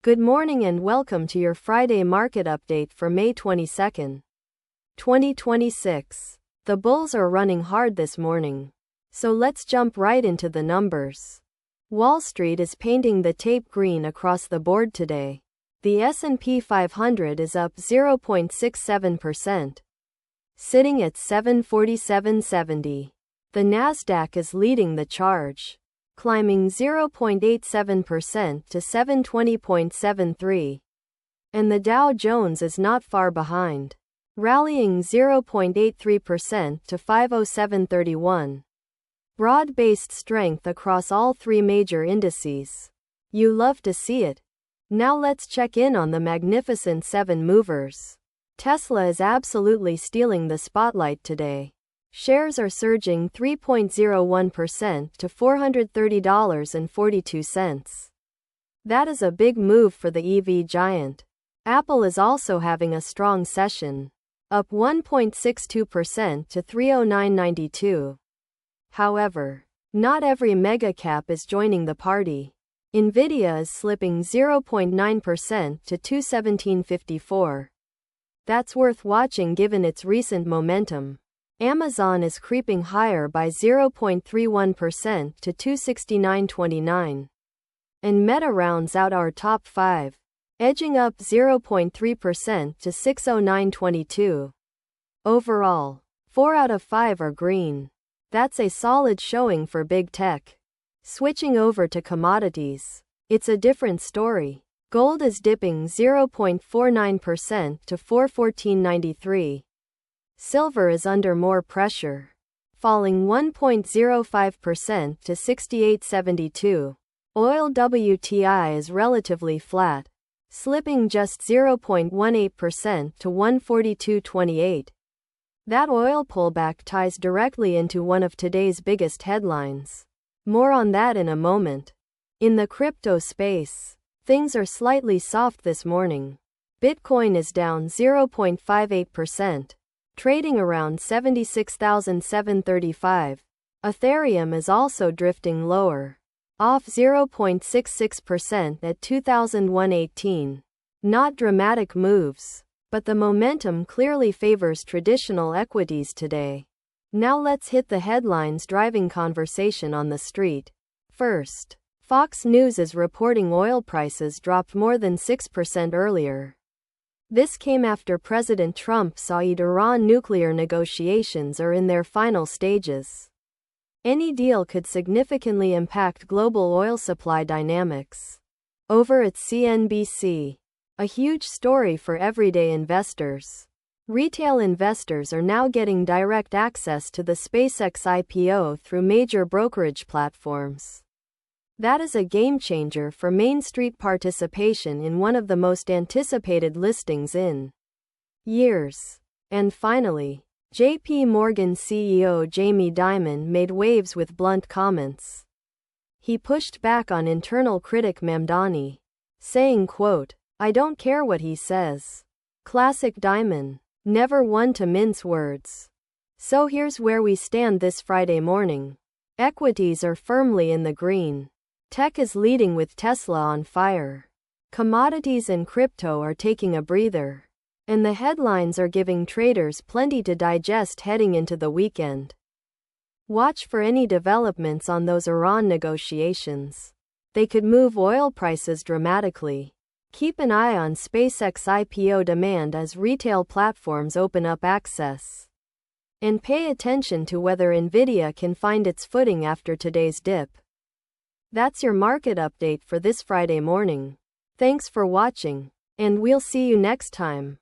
Good morning and welcome to your Friday market update for May 22, 2026. The bulls are running hard this morning. So let's jump right into the numbers. Wall Street is painting the tape green across the board today. The S&P 500 is up 0.67%, sitting at 747.70. The Nasdaq is leading the charge, climbing 0.87% to 720.73. And the Dow Jones is not far behind, rallying 0.83% to 507.31. Broad-based strength across all three major indices. You love to see it. Now let's check in on the Magnificent 7 movers. Tesla is absolutely stealing the spotlight today. Shares are surging 3.01% to $430.42. That is a big move for the EV giant. Apple is also having a strong session, up 1.62% to $309.92. However, not every mega cap is joining the party. Nvidia is slipping 0.9% to $217.54. That's worth watching given its recent momentum. Amazon is creeping higher by 0.31% to $269.29. And Meta rounds out our top 5, edging up 0.3% to $609.22. Overall, 4 out of 5 are green. That's a solid showing for big tech. Switching over to commodities, it's a different story. Gold is dipping 0.49% to $414.93. Silver is under more pressure, falling 1.05% to $68.72. Oil WTI is relatively flat, slipping just 0.18% to $142.28. That oil pullback ties directly into one of today's biggest headlines. More on that in a moment. In the crypto space, things are slightly soft this morning. Bitcoin is down 0.58%. Trading around 76,735. Ethereum is also drifting lower, off 0.66% at 2,118. Not dramatic moves, but the momentum clearly favors traditional equities today. Now let's hit the headlines driving conversation on the street. First, Fox News is reporting oil prices dropped more than 6% earlier. This came after President Trump said Iran nuclear negotiations are in their final stages. Any deal could significantly impact global oil supply dynamics. Over at CNBC, a huge story for everyday investors. Retail investors are now getting direct access to the SpaceX IPO through major brokerage platforms. That is a game changer for Main Street participation in one of the most anticipated listings in years. And finally, JP Morgan CEO Jamie Dimon made waves with blunt comments. He pushed back on internal critic Mamdani, saying, quote, "I don't care what he says." Classic Dimon, never one to mince words. So here's where we stand this Friday morning. Equities are firmly in the green. Tech is leading with Tesla on fire. Commodities and crypto are taking a breather. And the headlines are giving traders plenty to digest heading into the weekend. Watch for any developments on those Iran negotiations. They could move oil prices dramatically. Keep an eye on SpaceX IPO demand as retail platforms open up access. And pay attention to whether Nvidia can find its footing after today's dip. That's your market update for this Friday morning. Thanks for watching, and we'll see you next time.